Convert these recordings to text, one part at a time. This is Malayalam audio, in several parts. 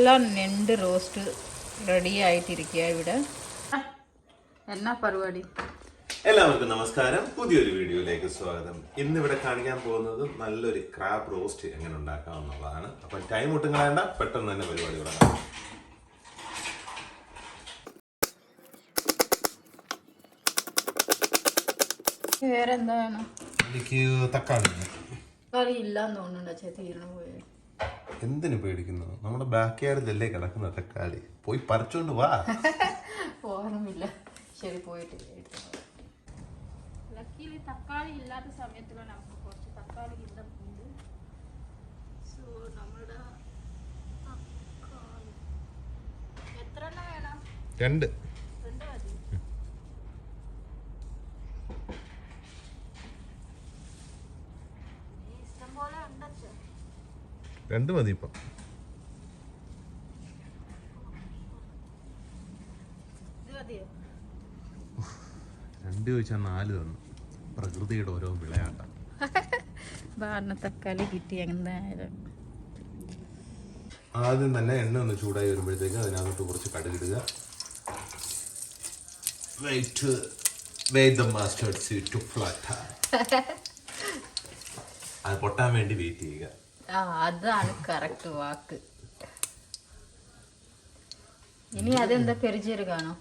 നല്ല നെണ്ട് റോസ്റ്റ് റെഡി ആയിട്ടിരിക്കുക ഇവിടെ. എന്നാ പരിപാടി? എല്ലാവർക്കും നമസ്കാരം, പുതിയൊരു വീഡിയോയിലേക്ക് സ്വാഗതം. ഇന്ന് ഇവിടെ കാണിക്കാൻ പോകുന്നത് നല്ലൊരു ക്രാബ് റോസ്റ്റ് എങ്ങനെ ഉണ്ടാക്കാം എന്നുള്ളതാണ്. അപ്പം ടൈം ഒട്ടും കളയണ്ട, പെട്ടെന്ന് തന്നെ പരിപാടി തുടങ്ങാം. വേറെ എന്താ വേണം? എനിക്ക് തക്കാളി ഇല്ലാന്ന് തോന്നുന്നുണ്ട്. തീർന്നു പോയി. എന്തിനു പേടിക്കുന്നു? നമ്മുടെ ബാക്ക് യാർഡിലല്ലേ കിടക്കുന്ന തക്കാളി, പോയി പറിച്ചോണ്ട് വാ. ഓർമ്മയില്ല. ശരി, പോയിട്ട് ലക്കിലി തക്കാളി ഇല്ലാത്ത സമയത്തിലാണ് നമുക്ക് കുറച്ച് തക്കാളി കിട്ടുന്നുണ്ട്. സോ നമ്മുടെ തക്കാളി എത്ര എണ്ണം വേണം? രണ്ട് മതി. ഇഷ്ടം പോലെ ഉണ്ടോ? രണ്ട് മതി. ഇപ്പം രണ്ട് ചോദിച്ചാൽ 4 തന്നു. പ്രകൃതിയുടെ ഓരോ വിളയാട്ടം. തക്കാളി കിട്ടി. എന്തായാലും ആദ്യം തന്നെ എണ്ണ ഒന്ന് ചൂടായി വരുമ്പോഴത്തേക്ക് അതിനകത്ത് കുറച്ച് കടുകിടുക. അത് പൊട്ടാൻ വേണ്ടി വെയിറ്റ് ചെയ്യുക. അതാണ് കറക്റ്റ് വാക്ക്. ഇനി അതെന്താ പെരിചീരകാണോ?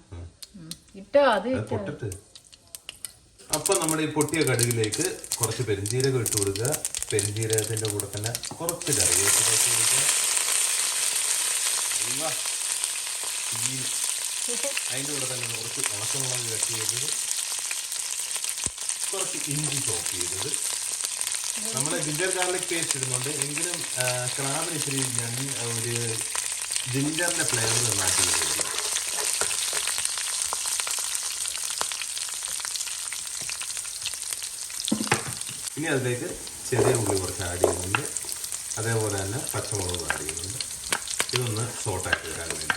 ഇട്ടോ അത് പൊട്ടിട്ട് അപ്പൊ നമ്മുടെ ഈ പൊട്ടിയ കടുകിലേക്ക് കുറച്ച് പെരിഞ്ചീരകം ഇട്ട് കൊടുക്കുക. പെരിഞ്ചീരകത്തിന്റെ കൂടെ തന്നെ കുറച്ച് കറിവേപ്പില ഇട്ട് കൊടുക്കുക. അതിന്റെ കൂടെ തന്നെ കുറച്ച് ഉണക്കമുളക് കട്ട് ചെയ്തത്, കുറച്ച് ഇഞ്ചി ചോപ്പ് ചെയ്തത്. നമ്മള് ജിഞ്ചർ ഗാർലിക് പേസ്റ്റ് ഇടുന്നുണ്ട്, എങ്കിലും ക്രാബിന് ഇച്ചിരി ഒരു ജിഞ്ചറിന്റെ ഫ്ലേവർ നന്നാക്കി കൊടുക്കുക. ഇനി അതിലേക്ക് ചെറിയ ഉള്ളി കുറച്ച് ആഡ് ചെയ്യുന്നുണ്ട്, അതേപോലെ തന്നെ പച്ചമുളക് ആഡ് ചെയ്യുന്നുണ്ട്. ഇതൊന്ന് സോട്ടാക്കി വരാൻ വേണ്ടി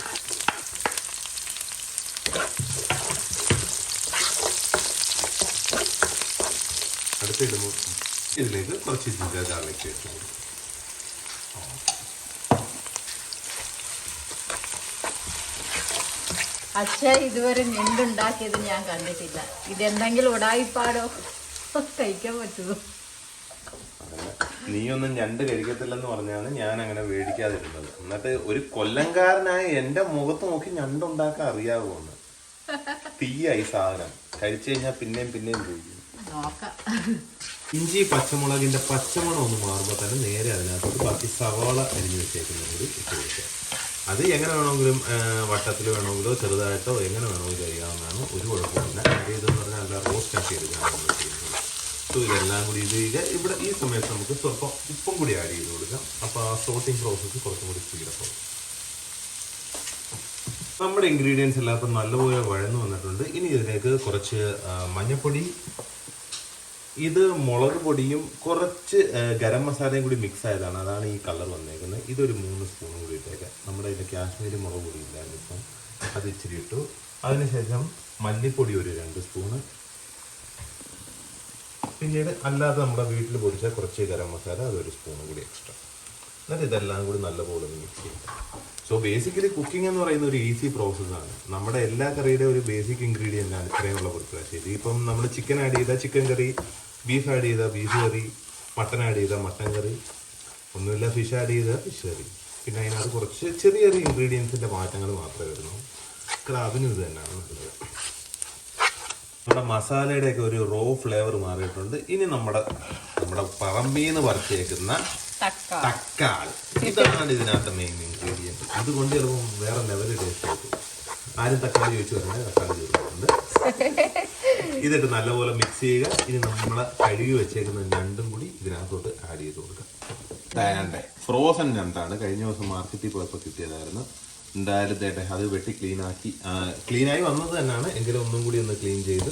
അടുത്തിടുമ്പോൾ ഇതിലേക്ക് കുറച്ച് ജിഞ്ചർ ഗാർലിക് പേസ്റ്റ് കൊടുക്കും. അച്ഛ ഇതുവരെ ഞണ്ടുണ്ടാക്കിയത് ഞാൻ കണ്ടിട്ടില്ല. ഇതെന്തെങ്കിലും ഉടായിപ്പാടോ? കഴിക്കാൻ പറ്റുമോ? നീയൊന്നും ഞണ്ട് കഴിക്കത്തില്ലെന്ന് പറഞ്ഞാണ് ഞാൻ അങ്ങനെ മേടിക്കാതിരുന്നത്. എന്നിട്ട് ഒരു കൊല്ലംകാരനായ എന്റെ മുഖത്ത് നോക്കി ഞണ്ടുണ്ടാക്കാൻ അറിയാവുമെന്ന്. തീയായി സാധനം. കഴിച്ചു കഴിഞ്ഞാൽ പിന്നെയും പിന്നെയും ചോദിക്കും. ഇഞ്ചി പച്ചമുളകിന്റെ പച്ചമണം ഒന്ന് മാറുമ്പോൾ തന്നെ നേരെ അതിനകത്തോട്ട് ബാക്കി സവാള അരിഞ്ഞു വെച്ചേക്കുന്നത് കൂടി ഇട്ട് കൊടുക്കുക. അത് എങ്ങനെ വേണമെങ്കിലും വട്ടത്തിൽ വേണമെങ്കിലോ ചെറുതായിട്ടോ എങ്ങനെ വേണമെങ്കിലും അറിയാവുന്നതാണ്. ഒരു കുഴപ്പമില്ല. ഇതെന്ന് പറഞ്ഞാൽ നല്ല റോസ്റ്റ് ആക്കി എടുക്കുകയാണ് നമ്മൾ ചെയ്യുന്നത്. സോ ഇതെല്ലാം കൂടി ഇത് ചെയ്യുക. ഇവിടെ ഈ സമയത്ത് നമുക്ക് സ്വല്പം ഉപ്പും കൂടി ആഡ് ചെയ്ത് കൊടുക്കാം. അപ്പോൾ ആ സോട്ടിങ് പ്രോസസ്സ് കുറച്ചും കൂടി സ്പീഡപ്പാവും. നമ്മുടെ ഇൻഗ്രീഡിയൻസ് എല്ലാം ഇപ്പം നല്ലപോലെ വഴന്നു വന്നിട്ടുണ്ട്. ഇനി ഇതിലേക്ക് കുറച്ച് മഞ്ഞൾപ്പൊടി, ഇത് മുളക് പൊടിയും കുറച്ച് ഗരം മസാലയും കൂടി മിക്സ് ആയതാണ്, അതാണ് ഈ കളർ വന്നേക്കുന്നത്. ഇതൊരു 3 സ്പൂൺ കൂടി ഇട്ടേക്കാം. നമ്മുടെ ഇതിൽ കാശ്മീരി മുളക് പൊടി ഇല്ലായിരുന്നു, ഇപ്പം അത് ഇച്ചിരി ഇട്ടു. അതിനുശേഷം മല്ലിപ്പൊടി ഒരു 2 സ്പൂണ്, പിന്നീട് അല്ലാതെ നമ്മുടെ വീട്ടിൽ പൊടിച്ച കുറച്ച് ഗരം മസാല അതൊരു സ്പൂണും കൂടി എക്സ്ട്രാ. എന്നിട്ട് ഇതെല്ലാം കൂടി നല്ലപോലെ മിക്സ് ചെയ്യും. സോ ബേസിക്കലി കുക്കിംഗ് എന്ന് പറയുന്ന ഒരു ഈസി പ്രോസസ്സാണ്. നമ്മുടെ എല്ലാ കറിയുടെ ഒരു ബേസിക് ഇൻഗ്രീഡിയൻ്റ് ആണ് ഇത്രയുള്ള പൊടിക്കുക. ശരി, ഇപ്പം നമ്മൾ ചിക്കൻ ആഡ് ചെയ്താൽ ചിക്കൻ കറി, ബീഫ് ആഡ് ചെയ്താൽ ബീഫ് കറി, മട്ടൻ ആഡ് ചെയ്താൽ മട്ടൻ കറി, ഒന്നുമില്ല ഫിഷ് ആഡ് ചെയ്താൽ ഫിഷ് കറി. പിന്നെ അതിനകത്ത് കുറച്ച് ചെറിയ ചെറിയ ഇൻഗ്രീഡിയൻസിൻ്റെ മാറ്റങ്ങൾ മാത്രമേ വരുന്നു. ക്രാബിനും ഇത് തന്നെയാണ് നല്ലത്. നമ്മുടെ മസാലയുടെയൊക്കെ ഒരു റോ ഫ്ലേവർ മാറിയിട്ടുണ്ട്. ഇനി നമ്മുടെ പറമ്പിൽ നിന്ന് പറിച്ചേക്കുന്ന തക്കാളി, ഇതാണ് ഇതിനകത്ത് മെയിൻ ഇൻഗ്രീഡിയൻറ്റ്. അതുകൊണ്ട് ചിലപ്പോൾ വേറെ ലെവൽ ടേസ്റ്റ് ആയിട്ട് ആരും തക്കാളി ചോദിച്ചു വരുന്നത് തക്കാളി ചേർക്കുന്നുണ്ട്. ഇതിട്ട് നല്ലപോലെ മിക്സ് ചെയ്യുക. ഇനി നമ്മളെ കഴുകി വെച്ചേക്കുന്ന ഞണ്ടും കൂടി ഇതിനകത്തോട്ട് ആഡ് ചെയ്ത് കൊടുക്കുക. ഫ്രോസൺ ഞണ്ടാണ്, കഴിഞ്ഞ ദിവസം മാർക്കറ്റിൽ പോയപ്പോൾ കിട്ടിയതായിരുന്നു. എന്തായാലും അത് വെട്ടി ക്ലീനായി വന്നത് തന്നെയാണ്, എങ്കിലും ഒന്നും കൂടി ഒന്ന് ക്ലീൻ ചെയ്ത്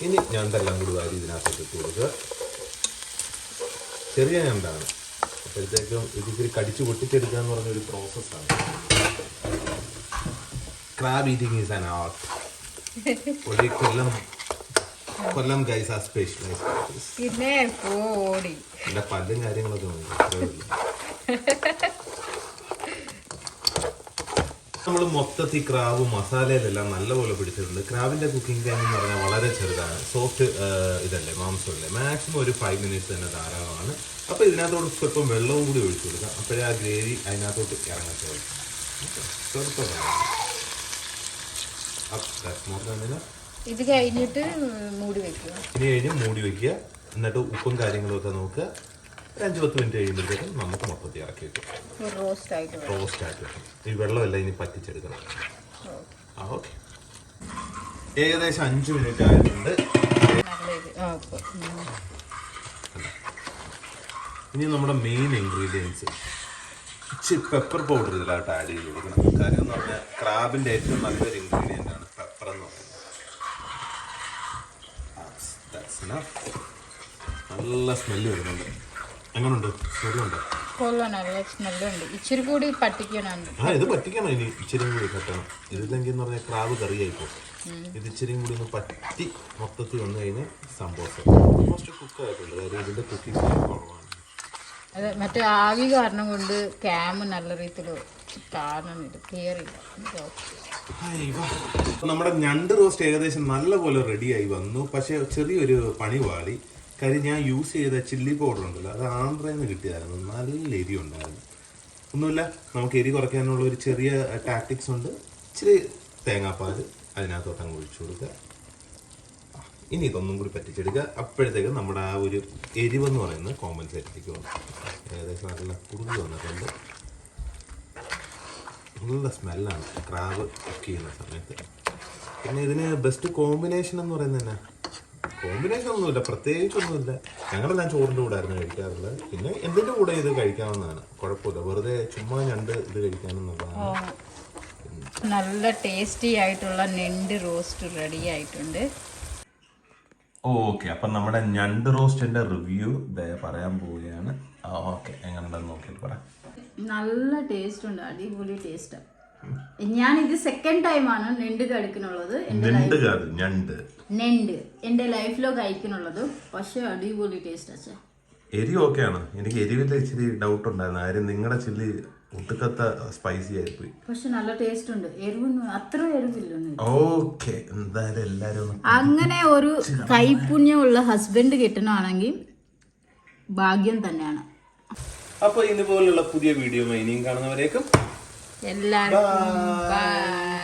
ഇനി ഞണ്ടെല്ലാം കൂടി വാരി ഇതിനകത്തോട്ട് ഇട്ട് കൊടുക്കുക. ചെറിയ ഞണ്ടാണ്, അപ്പോഴത്തേക്കും ഇതിൽ കടിച്ചു പൊട്ടിച്ചെടുക്കുക എന്ന് പറഞ്ഞൊരു പ്രോസസ്സാണ്. Crab eating is an art. ഒരു കൊല്ലം ഗൈസ് ആ സ്പെഷ്യലൈസ്. പിന്നെ പല്ലും കാര്യങ്ങളൊക്കെ നമ്മൾ മൊത്തത്തിൽ ക്രാബ് മസാലയിലെല്ലാം നല്ലപോലെ പിടിച്ചിട്ടുണ്ട്. ക്രാബിന്റെ കുക്കിംഗ് ടൈം എന്ന് പറഞ്ഞാൽ വളരെ ചെറുതാണ്. സോഫ്റ്റ് ഇതല്ലേ, മാംസമല്ലേ, മാക്സിമം ഒരു 5 മിനിറ്റ്സ് തന്നെ ധാരാളമാണ്. അപ്പോൾ ഇതിനകത്തോട് സ്വല്പം വെള്ളവും കൂടി ഒഴിച്ചു കൊടുക്കാം. അപ്പോഴേ ആ ഗ്രേവി അതിനകത്തോട്ട് ഇറങ്ങത്തുള്ളൂ. സ്വല്പം ഇത് കഴിഞ്ഞിട്ട് മൂടി വെക്കുക. ഇനി കഴിഞ്ഞ് മൂടി വെക്കുക. എന്നിട്ട് ഉപ്പും കാര്യങ്ങളും ഒക്കെ നോക്കുക. 5-10 മിനിറ്റ് കഴിയുമ്പോഴത്തേക്കും നമുക്ക് മൊത്തത്തിൽ ഇറക്കി വെക്കും. റോസ്റ്റ് ആയിട്ട് വെക്കും. ഈ വെള്ളമെല്ലാം ഇനി പറ്റിച്ചെടുക്കണം. ഓക്കെ, ഏകദേശം 5 മിനിറ്റ് ആയിട്ടുണ്ട്. ഇനി നമ്മുടെ മെയിൻ ഇൻഗ്രീഡിയൻസ് ഇച്ചിരി പെപ്പർ പൗഡർ ഇതിലായിട്ട് ആഡ് ചെയ്ത് കൊടുക്കണം. കാര്യം എന്ന് പറഞ്ഞാൽ ക്രാബിൻ്റെ ഏറ്റവും നല്ലൊരു ഇൻഗ്രീഡിയൻ്റ് ആണ് പെപ്പർ എന്ന് പറയുന്നത്. നല്ല സ്മെല്ല് വരുന്നുണ്ട്. എങ്ങനെയുണ്ട്? സ്മെല്ലുണ്ട്. നല്ല സ്മെല്ലുണ്ട്. ഇച്ചിരി കൂടി പറ്റിക്കണം. ഇത് പറ്റിക്കണം. ഇനി ഇച്ചിരിയും കൂടി കട്ടണം. ഇതില്ലെങ്കിൽ എന്ന് പറഞ്ഞാൽ ക്രാബ് കറിയായിപ്പോ. ഇത് ഇച്ചിരിയും കൂടി ഒന്ന് പറ്റി മൊത്തത്തിൽ വന്നു കഴിഞ്ഞാൽ സംഭവം ഓൾമോസ്റ്റ് കുക്ക് ആയിട്ടുണ്ട്. കാര്യം ഇതിന്റെ കുക്കിംഗ് കുറവാണ്. അതെ, മറ്റേ ആവി കാരണം കൊണ്ട് ക്യാമ് നല്ല രീതിയിൽ കാണുന്നില്ല, ക്ലിയർ ഇല്ല. നമ്മുടെ ഞണ്ട് റോസ്റ്റ് ഏകദേശം നല്ലപോലെ റെഡിയായി വന്നു. പക്ഷെ ചെറിയൊരു പണി പാളി. കാര്യം ഞാൻ യൂസ് ചെയ്ത ചില്ലി പൗഡർ ഉണ്ടല്ലോ, അത് ആന്ധ്രയിൽ നിന്ന് കിട്ടിയതായിരുന്നു. നല്ല എരി ഉണ്ടായിരുന്നു. ഒന്നുമില്ല, നമുക്ക് എരി കുറയ്ക്കാനുള്ള ഒരു ചെറിയ ടാക്ടിക്സ് ഉണ്ട്. ഇച്ചിരി തേങ്ങാപ്പാൽ അതിനകത്തോട്ട് അങ്ങ് ഒഴിച്ചു കൊടുക്കുക. ഇനി ഇതൊന്നും കൂടി പറ്റിച്ചെടുക്കുക. അപ്പോഴത്തേക്കും നമ്മുടെ ആ ഒരു എരിവെന്ന് പറയുന്നത് കോമ്പൻസേറ്റിലേക്ക് വന്നു. ഏകദേശം നല്ല കുറുകി വന്നിട്ടുണ്ട്. നല്ല സ്മെല്ലാണ് ക്രാബ് കുക്ക് ചെയ്യുന്ന സമയത്ത്. പിന്നെ ഇതിന് ബെസ്റ്റ് കോമ്പിനേഷൻ എന്ന് പറയുന്നത് തന്നെ, കോമ്പിനേഷൻ ഒന്നുമില്ല, പ്രത്യേകിച്ചൊന്നുമില്ല. ഞങ്ങളെല്ലാം ചോറിൻ്റെ കൂടെ ആയിരുന്നു കഴിക്കാറുള്ളത്. പിന്നെ എന്തിൻ്റെ കൂടെ ഇത് കഴിക്കാവുന്നതാണ്, കുഴപ്പമില്ല. വെറുതെ ചുമ്മാ ഞണ്ട് ഇത് കഴിക്കാമെന്നുള്ളതാണ്. നല്ല ടേസ്റ്റി ആയിട്ടുള്ള ഞണ്ട് റോസ്റ്റ് റെഡി ആയിട്ടുണ്ട്. ഓക്കെ, അപ്പം നമ്മുടെ ഞണ്ട് റോസ്റ്റിന്റെ റിവ്യൂ പറയാൻ പോവുകയാണ്. ഓക്കെ, എങ്ങനെയുണ്ടെന്ന് നോക്കിയിട്ട് പറയാം. നല്ല ടേസ്റ്റ് ഉണ്ട്, അടിപൊളി ടേസ്റ്റ്. ഞാനിത് സെക്കൻഡ് ടൈമാണ് നെണ്ട് കഴിക്കുന്നുള്ളത്. നെണ്ട് എന്റെ ലൈഫിലോ കഴിക്കുന്നുള്ളത്. പക്ഷെ അടിപൊളി ടേസ്റ്റ് അച്ഛാ. എരി ഓക്കെയാണ്. എനിക്ക് എരിവിന്റെ ഇച്ചിരി ഡൗട്ട് ഉണ്ടായിരുന്നു. കാര്യം നിങ്ങളുടെ ചില്ലി ഒട്ടുക്കത്ത സ്പൈസി ആയിപ്പോയി. പക്ഷെ നല്ല ടേസ്റ്റ് ഉണ്ട്. എരിവൊന്നും അത്ര എരിവില്ല. ഓക്കെ, എന്തായാലും എല്ലാരും അങ്ങനെ ഒരു കൈപുണ്യമുള്ള ഹസ്ബൻഡ് കിട്ടണമെങ്കിൽ ഭാഗ്യം തന്നെയാണ്. അപ്പൊ ഇതുപോലുള്ള പുതിയ വീഡിയോ ഇനിയും കാണുന്നവരേക്കും എല്ലാവർക്കും ബൈ.